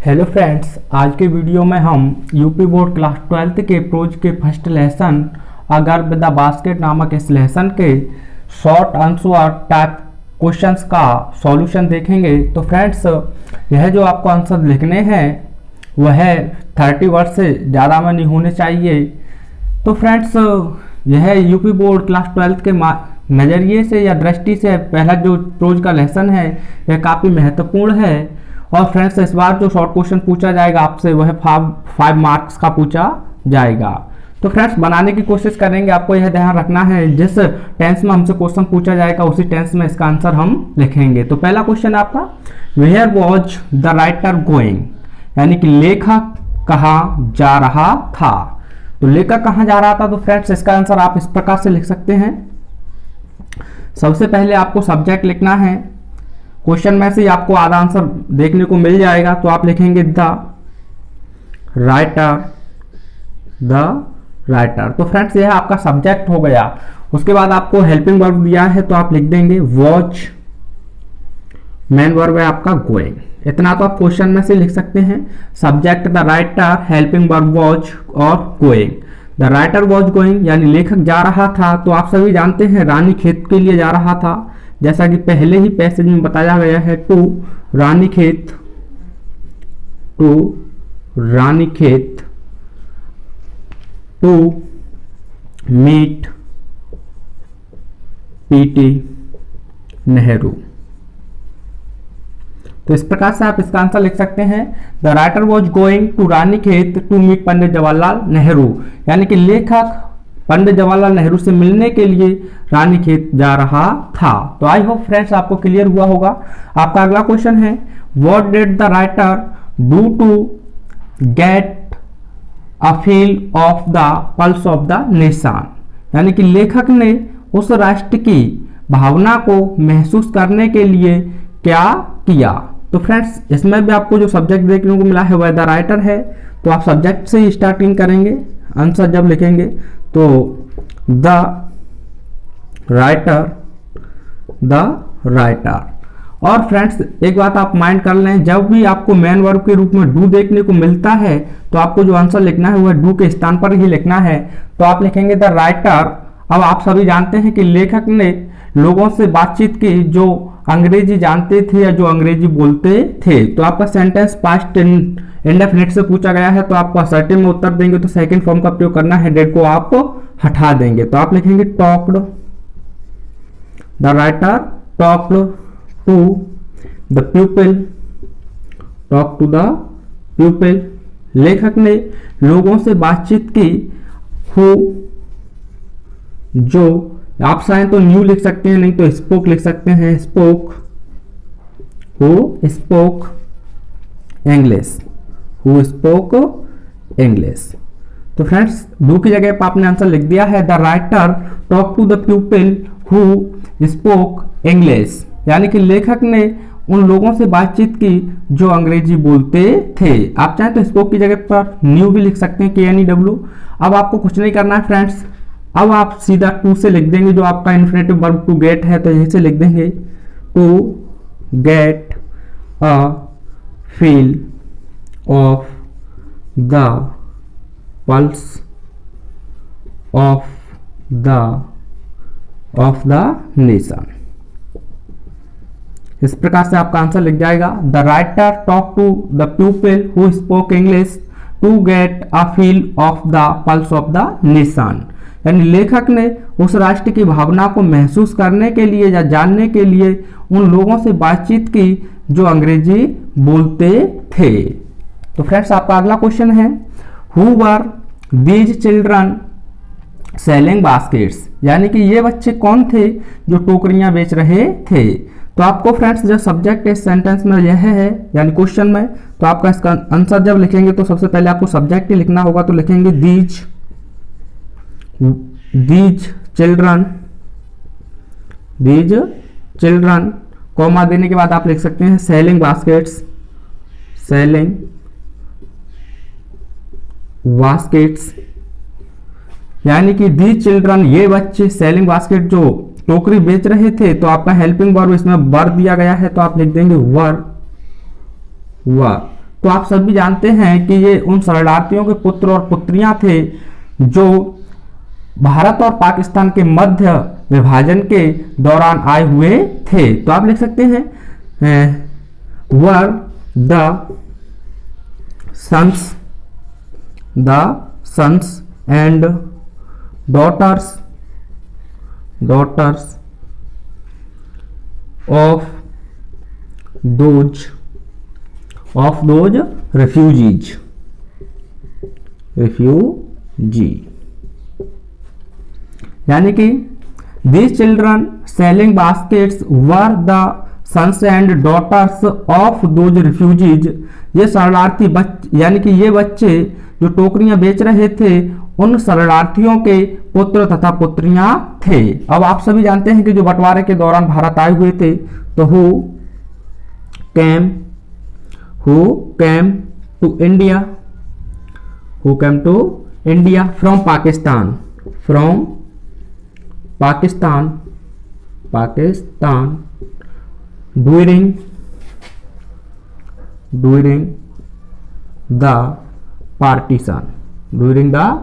Hello friends, आज के video में हम यूपी बोर्ड क्लास 12 के प्रोज के फर्स्ट लेसन अगर विद द बास्केट नामक इस लेसन के शॉर्ट आंसर टाइप क्वेश्चंस का सॉल्यूशन देखेंगे। तो फ्रेंड्स, यह जो आपको आंसर लिखने हैं वह 30 वर्ड से ज़्यादा में नहीं होने चाहिए। तो फ्रेंड्स, यह यूपी बोर्ड क्लास 12 के नज़रिए से या दृष्टि से पहला जो प्रोज का लेसन है यह काफ़ी महत्वपूर्ण है। और फ्रेंड्स, इस बार जो शॉर्ट क्वेश्चन पूछा जाएगा आपसे वह 5 मार्क्स का पूछा जाएगा। तो फ्रेंड्स, बनाने की कोशिश करेंगे। आपको यह ध्यान रखना है जिस टेंस में हमसे क्वेश्चन पूछा जाएगा उसी टेंस में इसका आंसर हम लिखेंगे। तो पहला क्वेश्चन आपका, where was the writer going, यानी कि लेखक कहाँ जा रहा था। तो लेखक कहाँ जा रहा था, तो फ्रेंड्स इसका आंसर आप इस प्रकार से लिख सकते हैं। सबसे पहले आपको सब्जेक्ट लिखना है। क्वेश्चन में से आपको आधा आंसर देखने को मिल जाएगा। तो आप लिखेंगे द राइटर, द राइटर। तो फ्रेंड्स, यह आपका सब्जेक्ट हो गया। उसके बाद आपको हेल्पिंग वर्ब दिया है तो आप लिख देंगे वॉच, मेन वर्ब है आपका गोइंग। इतना तो आप क्वेश्चन में से लिख सकते हैं। Subject the writer, helping verb was और going. The writer was going यानी लेखक जा रहा था। तो आप सभी जानते हैं रानी खेत के लिए जा रहा था, जैसा कि पहले ही पैसेज में बताया गया है। To Rani Khet, to Rani Khet, to meet PT Nehru. तो इस प्रकार से आप इसका आंसर लिख सकते हैं। The writer was going to Rani Khet to meet Pandit Jawaharlal Nehru, यानी कि लेखक पंडित जवाहरलाल नेहरू से मिलने के लिए रानी खेत जा रहा था। तो आई होप फ्रेंड्स आपको क्लियर हुआ होगा। आपका अगला क्वेश्चन है, what did the writer do to get a feel of the pulse of the nation, यानी कि लेखक ने उस राष्ट्र की भावना को महसूस करने के लिए क्या किया। तो फ्रेंड्स, इसमें भी आपको जो सब्जेक्ट देखने को मिला है वह द राइटर है। तो आप सब्जेक्ट से ही स्टार्टिंग करेंगे। आंसर जब लिखेंगे तो द राइटर, द राइटर। और फ्रेंड्स, एक बात आप माइंड कर लें, जब भी आपको मेन वर्ब के रूप में डू देखने को मिलता है तो आपको जो आंसर लिखना है वह डू के स्थान पर ही लिखना है। तो आप लिखेंगे द राइटर। अब आप सभी जानते हैं कि लेखक ने लोगों से बातचीत की जो अंग्रेजी जानते थे या जो अंग्रेजी बोलते थे। तो आपका सेंटेंस पास्ट इंडेफिनिट से पूछा गया है तो आपको असर्टिव में उत्तर देंगे तो सेकंड फॉर्म का प्रयोग करना है, डेड को आप हटा देंगे। तो आप लिखेंगे talked, the writer talked to the pupil, talk to the pupil. लेखक ने लोगों से बातचीत की। हु, जो आप चाहें तो न्यू लिख सकते हैं, नहीं तो स्पोक लिख सकते हैं। Spoke, who spoke English, who spoke English. तो फ्रेंड्स, डू की जगह पर आपने आंसर लिख दिया है the writer talk to the people who spoke English, यानी कि लेखक ने उन लोगों से बातचीत की जो अंग्रेजी बोलते थे। आप चाहें तो स्पोक की जगह पर न्यू भी लिख सकते हैं, KNEW। अब आपको कुछ नहीं करना है फ्रेंड्स। अब आप सीधा टू से लिख देंगे, जो आपका इन्फिनेटिव वर्ब टू गेट है तो यहीं से लिख देंगे to get a feel of the pulse of the nation. इस प्रकार से आपका आंसर लिख जाएगा the writer talk to the people who spoke English to get a feel of the pulse of the nation, यानी लेखक ने उस राष्ट्र की भावना को महसूस करने के लिए या जानने के लिए उन लोगों से बातचीत की जो अंग्रेजी बोलते थे। तो फ्रेंड्स, आपका अगला क्वेश्चन है, who were these children selling baskets, यानी कि ये बच्चे कौन थे जो टोकरियां बेच रहे थे। तो आपको फ्रेंड्स जो सब्जेक्ट इस सेंटेंस में यह है यानी क्वेश्चन में, तो आपका इसका आंसर जब लिखेंगे तो सबसे पहले आपको सब्जेक्ट ही लिखना होगा। तो लिखेंगे दीज चिल्ड्रन, कॉमा देने के बाद आप लिख सकते हैं सेलिंग बास्केट्स, यानी कि दीज चिल्ड्रन, ये बच्चे सेलिंग बास्केट जो टोकरी बेच रहे थे। तो आपका हेल्पिंग वर्ब इसमें वर दिया गया है तो आप लिख देंगे वर। तो आप सभी जानते हैं कि ये उन शरणार्थियों के पुत्र और पुत्रियां थे जो भारत और पाकिस्तान के मध्य विभाजन के दौरान आए हुए थे। तो आप लिख सकते हैं were the sons and daughters of those refugees। यानी कि these children selling baskets were the sons and daughters of those refugees। ये शरणार्थी यानी कि ये बच्चे जो टोकरियां बेच रहे थे उन शरणार्थियों के पुत्र तथा पुत्रियां थे। अब आप सभी जानते हैं कि जो बंटवारे के दौरान भारत आए हुए थे, तो who came to India from Pakistan during the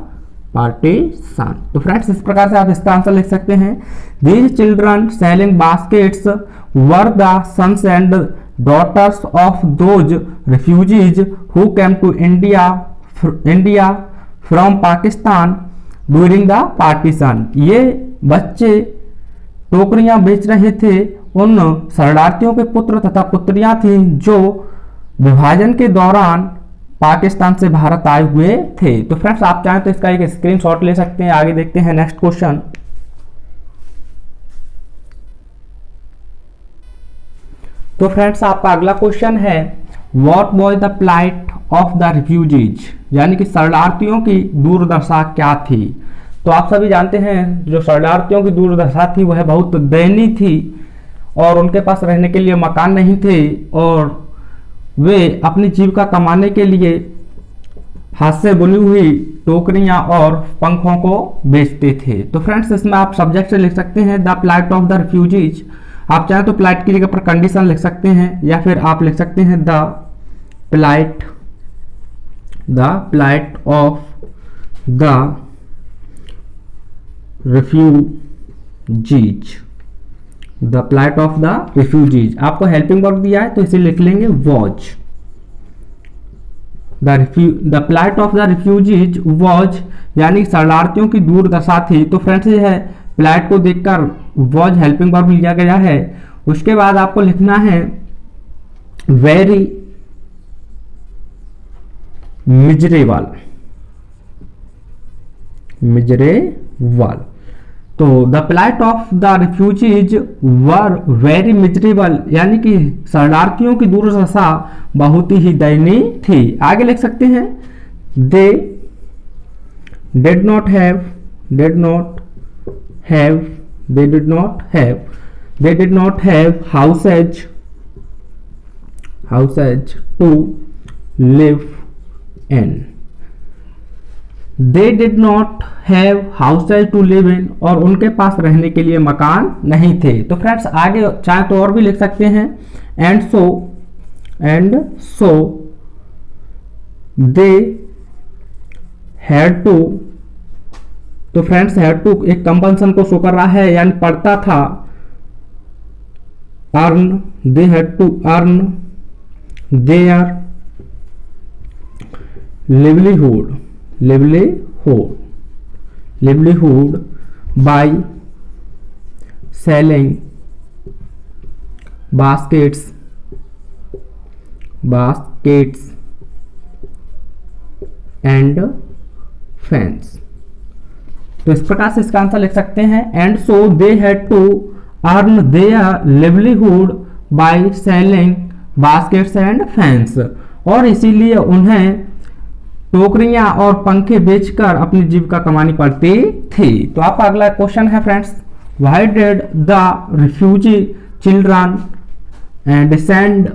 partition। तो फ्रेंड्स इस प्रकार से आप इसका आंसर लिख सकते हैं। These children selling baskets were the sons and daughters of those refugees who came to India from Pakistan during the partition। ये बच्चे टोकरियां बेच रहे थे उन शरणार्थियों के पुत्र तथा पुत्रियां थी जो विभाजन के दौरान पाकिस्तान से भारत आए हुए थे। तो फ्रेंड्स आप चाहें तो इसका एक स्क्रीनशॉट ले सकते हैं। आगे देखते हैं नेक्स्ट क्वेश्चन। तो फ्रेंड्स आपका अगला क्वेश्चन है what was the plight of the refugees, यानी कि शरणार्थियों की दुर्दशा क्या थी। तो आप सभी जानते हैं जो शरणार्थियों की दुर्दशा थी वह बहुत दयनीय थी और उनके पास रहने के लिए मकान नहीं थे और वे अपनी जीविका कमाने के लिए हाथ से बुनी हुई टोकरियां और पंखों को बेचते थे। तो फ्रेंड्स इसमें आप सब्जेक्ट लिख सकते हैं the plight of the refugees. आप चाहें तो प्लाइट की जगह पर कंडीशन लिख सकते हैं या फिर आप लिख सकते हैं the plight of the refugees. The plight of the refugees आपको हेल्पिंग वर्ब दिया है तो इसे लिख लेंगे was. The plight of the refugees was यानी शरणार्थियों की दुर्दशा थी। तो फ्रेंड्स ये है प्लाइट को देखकर वॉज हेल्पिंग वर्ब लिया गया है। उसके बाद आपको लिखना है वेरी मिजरेबल। तो the plight of the refugees were very miserable यानी कि शरणार्थियों की दुर्दशा बहुत ही दयनीय थी। आगे लिख सकते हैं they did not have houses to live in. They did not have houses to live in और उनके पास रहने के लिए मकान नहीं थे। तो फ्रेंड्स आगे चाहे तो और भी लिख सकते हैं and so they had to. तो फ्रेंड्स हैड टू एक कंपल्सन को शो कर रहा है यानी पड़ता था। Earn they had to earn their livelihood by selling baskets and fans। तो इस प्रकार से इसका आंसर लिख सकते हैं and so they had to earn their livelihood by selling baskets and fans. और इसीलिए उन्हें टोकरियां और पंखे बेचकर अपनी जीविका कमानी पड़ती थी। तो आपका अगला क्वेश्चन है friends why did the refugee children descend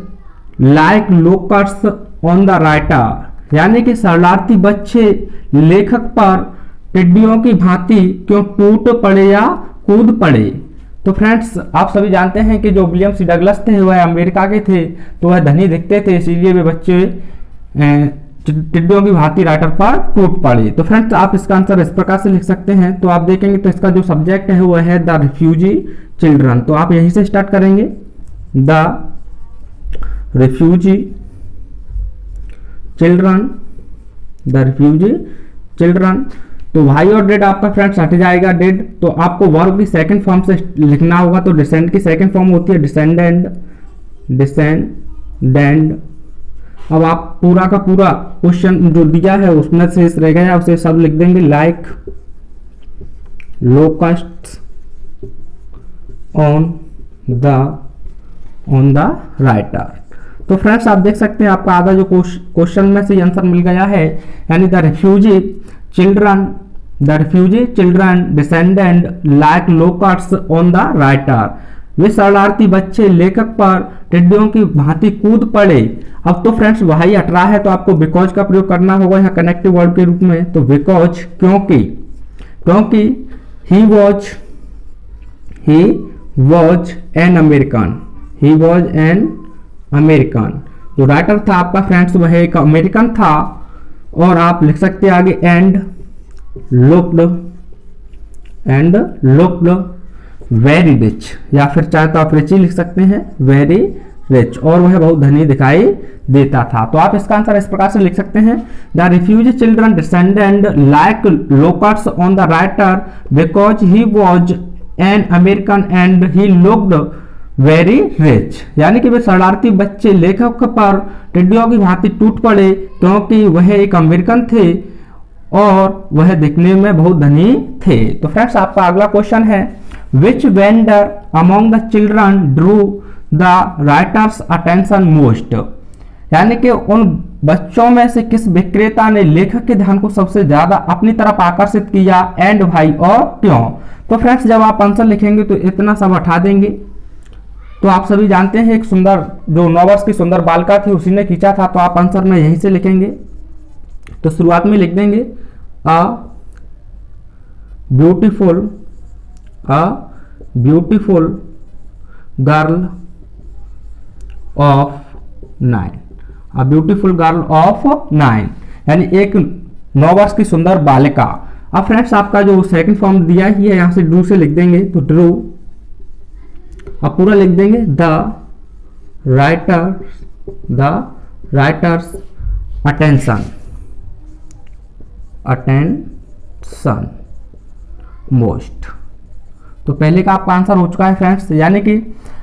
like locusts on the writer, यानी कि शरणार्थी बच्चे लेखक पर टिड्डियों की भांति क्यों टूट पड़े या कूद पड़े। तो फ्रेंड्स आप सभी जानते हैं कि जो विलियम सी डगलस थे वह अमेरिका के थे तो वह धनी दिखते थे इसीलिए वे बच्चे टिड्डियों की भांति राइटर पर टूट पड़ी। तो फ्रेंड्स आप इसका आंसर इस प्रकार से लिख सकते हैं। तो आप देखेंगे तो इसका जो सब्जेक्ट है वो है द रिफ्यूजी चिल्ड्रन। तो आप यहीं से स्टार्ट करेंगे, the refugee children, the refugee children. तो भाई और डेड आपका फ्रेंड्स हट जाएगा डेड। तो आपको वर्ब की सेकंड फॉर्म से लिखना होगा। तो डिसेंड की सेकंड फॉर्म होती है डिसेंडेंट, डिसेंडेंट। अब आप पूरा का पूरा क्वेश्चन जो दिया है उसमें से रह गया उसे सब लिख देंगे, like locust on the writer. तो फ्रेंड्स आप देख सकते हैं आपका आधा जो क्वेश्चन में से आंसर मिल गया है, यानी the refugee children descended like locust on the writer. वे शरणार्थी बच्चे लेखक पर टिड्डियों की भांति कूद पड़े। अब तो फ्रेंड्स वही हट रहा है तो आपको बिकॉज का प्रयोग करना होगा यहाँ कनेक्टिव वर्ड के रूप में। तो बिकॉज क्योंकि ही वॉज एन अमेरिकन। जो राइटर था आपका फ्रेंड्स वह एक अमेरिकन था। और आप लिख सकते हैं आगे एंड लुक्ड वेरी रिच, या फिर चाहे तो आप रिच ही लिख सकते हैं, वेरी रिच, और वह बहुत धनी दिखाई देता था। तो आप इसका आंसर इस प्रकार से लिख सकते हैं, the refugee children descended like locust on the writer because he was an American and he looked very rich. यानी कि वे शरणार्थी बच्चे लेखक पर टिड्डियों की भांति टूट पड़े क्योंकि वह एक अमेरिकन थे और वह दिखने में बहुत धनी थे। तो फ्रेंड्स आपका अगला क्वेश्चन है, which vendor among the children drew the writer's attention most. यानी कि उन बच्चों में से किस विक्रेता ने लेखक के ध्यान को सबसे ज्यादा अपनी तरफ आकर्षित किया, एंड भाई और क्यों। तो फ्रेंड्स जब आप आंसर लिखेंगे तो इतना सब हटा देंगे। तो आप सभी जानते हैं एक सुंदर जो 9 वर्ष की सुंदर बालिका थी उसी ने खींचा था। तो आप आंसर में यहीं से लिखेंगे। तो शुरुआत में लिख देंगे अ beautiful girl of 9, a beautiful girl of 9, यानी एक 9 वर्ष की सुंदर बालिका। अब फ्रेंड्स आपका जो सेकंड फॉर्म दिया ही है यहां से ड्रू से लिख देंगे। तो ड्रू अब पूरा लिख देंगे, द राइटर्स अटेंशन मोस्ट। तो पहले का आपका आंसर हो चुका है फ्रेंड्स, यानी कि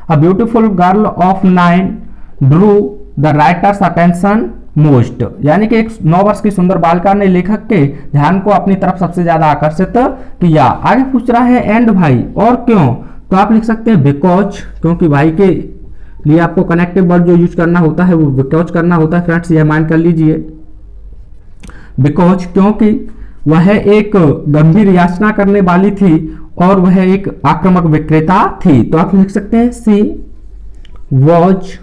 अ beautiful girl of 9 drew the writer's attention most, यानी कि एक 9 वर्ष की सुंदर बालिका ने लेखक के ध्यान को अपनी तरफ सबसे ज्यादा आकर्षित किया। आगे पूछ रहा है एंड भाई और क्यों। तो आप लिख सकते हैं बिकॉज, क्योंकि भाई के लिए आपको कनेक्टिव वर्ड जो यूज करना होता है वो बिकॉज करना होता है फ्रेंड्स, यह माइंड कर लीजिए। बिकॉज क्योंकि वह एक गंभीर याचना करने वाली थी और वह एक आक्रामक विक्रेता थी। तो आप लिख सकते हैं she was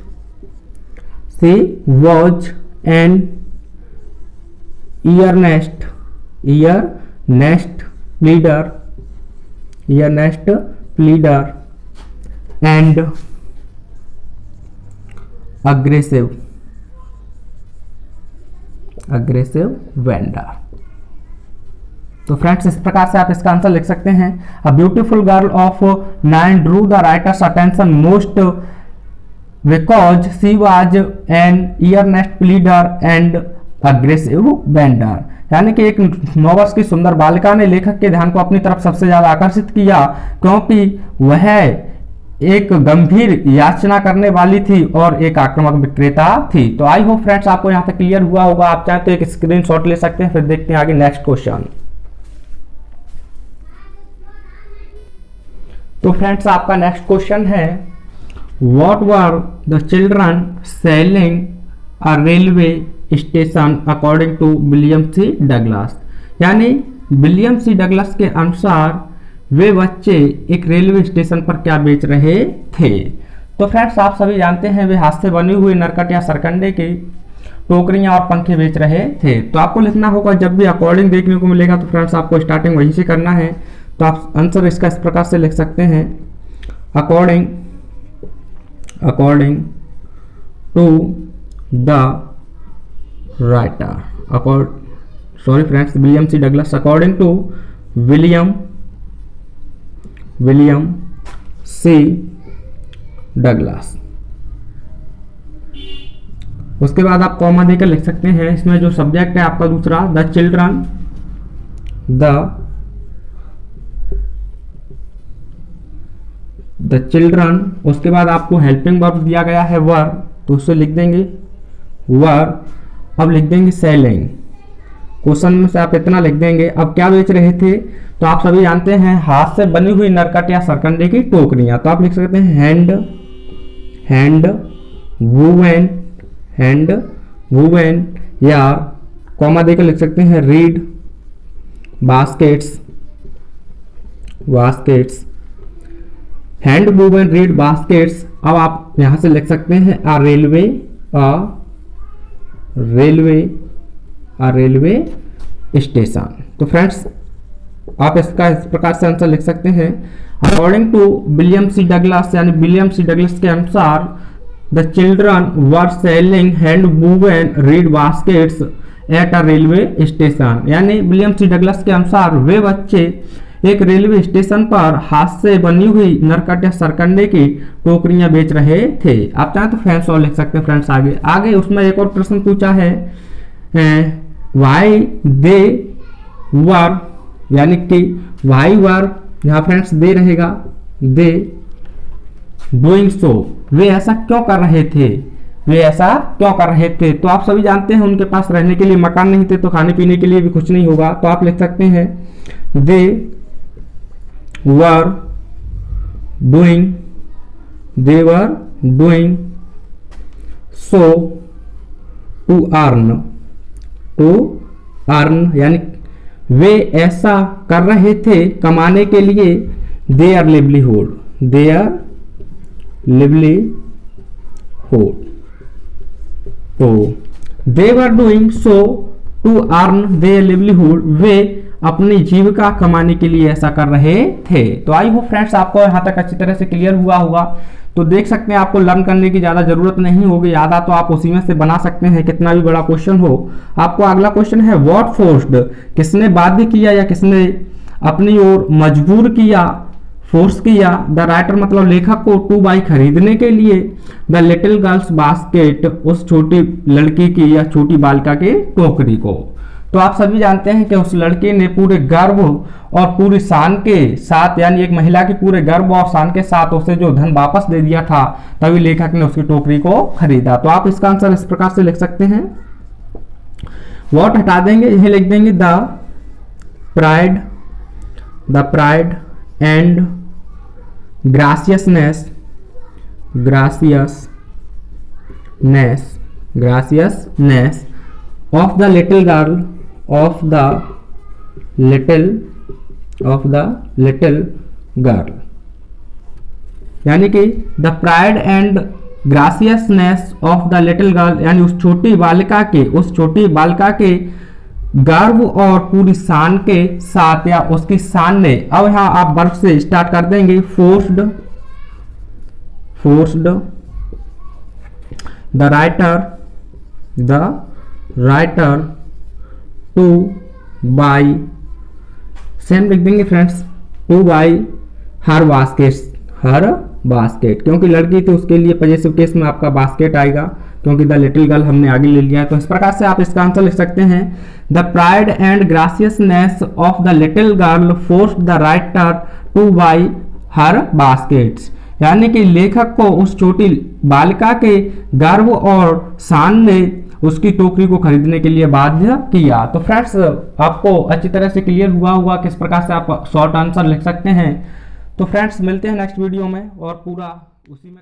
an earnest pleader and aggressive vendor। तो फ्रेंड्स इस प्रकार से आप इसका आंसर लिख सकते हैं, a beautiful girl of 9 drew the writer's attention most because she was an earnest pleader and aggressive vendor। यानी कि एक 9 वर्ष की सुंदर बालिका ने लेखक के ध्यान को अपनी तरफ सबसे ज्यादा आकर्षित किया क्योंकि वह एक गंभीर याचना करने वाली थी और एक आक्रामक विक्रेता थी। तो आई होप फ्रेंड्स आपको यहाँ तक क्लियर हुआ होगा। आप चाहे तो एक स्क्रीनशॉट ले सकते हैं। फिर देखते हैं आगे नेक्स्ट क्वेश्चन। तो फ्रेंड्स आपका नेक्स्ट क्वेश्चन है, what were the children selling a railway station according to William C Douglas. यानी विलियम सी डगलस के अनुसार वे बच्चे एक रेलवे स्टेशन पर क्या बेच रहे थे। तो फ्रेंड्स आप सभी जानते हैं वे हाथ से बनी हुई नरकट या सरकंडे की टोकरियां और पंखे बेच रहे थे। तो आपको लिखना होगा, जब भी अकॉर्डिंग देखने को मिलेगा तो फ्रेंड्स आपको स्टार्टिंग वहीं से करना है। तो आप आंसर इसका इस प्रकार से लिख सकते हैं, according to the writer, sorry friends, William C Douglas, according to William C Douglas. उसके बाद आप कॉमा देकर लिख सकते हैं। इसमें जो सब्जेक्ट है आपका दूसरा, द चिल्ड्रन, उसके बाद आपको हेल्पिंग वर्ब दिया गया है वर, तो उससे लिख देंगे वर। अब लिख देंगे सेलिंग, क्वेश्चन में से आप इतना लिख देंगे। अब क्या बेच रहे थे, तो आप सभी जानते हैं हाथ से बनी हुई नरकट या सरकंडे की टोकरियां, तो आप लिख सकते हैं हैंड वुवेन, या कॉमा देकर लिख सकते हैं reed baskets, hand woven reed baskets. अब आप यहां से लिख सकते हैं आ रेलवे स्टेशन। तो फ्रेंड्स आप इसका इस प्रकार से आंसर लिख सकते हैं। According to William C Douglas, यानी विलियम सी डगलस के अनुसार the children were selling hand woven reed baskets at a railway station, यानी विलियम सी डगलस के अनुसार वे बच्चे एक रेलवे स्टेशन पर हाथ से बनी हुई नरकट या सरकंडे की टोकरियां बेच रहे थे। आप चाहें तो फ्रेंड्स और लिख सकते हैं। फ्रेंड्स आगे उसमें एक और प्रश्न पूछा है, वाई दे वर, यानी कि वाई वर, यहाँ फ्रेंड्स दे रहेगा, दे डूइंग सो, वे ऐसा क्यों कर रहे थे। तो आप सभी जानते हैं उनके पास रहने के लिए मकान नहीं थे, तो खाने पीने के लिए भी कुछ नहीं होगा, तो आप लिख सकते हैं they were doing so to earn, यानी वे ऐसा कर रहे थे कमाने के लिए, देयर लिवलीहुड, तो they were doing so to earn their livelihood, वे अपनी जीविका कमाने के लिए ऐसा कर रहे थे। तो आई होप फ्रेंड्स आपको यहाँ तक अच्छी तरह से क्लियर हुआ होगा। तो देख सकते हैं आपको लर्न करने की ज़्यादा जरूरत नहीं होगी, आधा तो आप उसी में से बना सकते हैं, कितना भी बड़ा क्वेश्चन हो। आपको अगला क्वेश्चन है, व्हाट फोर्स्ड, किसने बाध्य किया या किसने अपनी ओर मजबूर किया, फोर्स किया द राइटर मतलब लेखक को टू बाई खरीदने के लिए द लिटिल गर्ल्स बास्केट, उस छोटी लड़की की या छोटी बालिका के टोकरी को। तो आप सभी जानते हैं कि उस लड़की ने पूरे गर्व और पूरी शान के साथ, यानी एक महिला की पूरे गर्व और शान के साथ उसे जो धन वापस दे दिया था, तभी लेखक ने उसकी टोकरी को खरीदा। तो आप इसका आंसर इस प्रकार से लिख सकते हैं, व्हाट हटा देंगे, यही लिख देंगे the pride and graciousness of the little girl, यानी कि the pride and graciousness of the little girl, यानी उस छोटी बालिका के गर्व और पूरी शान के साथ, या उसकी शान ने। अब यहां आप वर्ब से स्टार्ट कर देंगे, forced the writer to by, same लिख देंगे friends, to buy her basket, क्योंकि लड़की थी उसके लिए पजेसिव केस में आपका बास्केट आएगा, क्योंकि द लिटिल गर्ल हमने आगे ले लिया है। तो इस प्रकार से आप इसका आंसर लिख सकते हैं, the pride and graciousness of the little girl forced the writer to buy her baskets, यानी कि लेखक को उस छोटी बालिका के गर्व और शान ने उसकी टोकरी को खरीदने के लिए बाध्य किया। तो फ्रेंड्स आपको अच्छी तरह से क्लियर हुआ होगा किस प्रकार से आप शॉर्ट आंसर लिख सकते हैं। तो फ्रेंड्स मिलते हैं नेक्स्ट वीडियो में और पूरा उसी में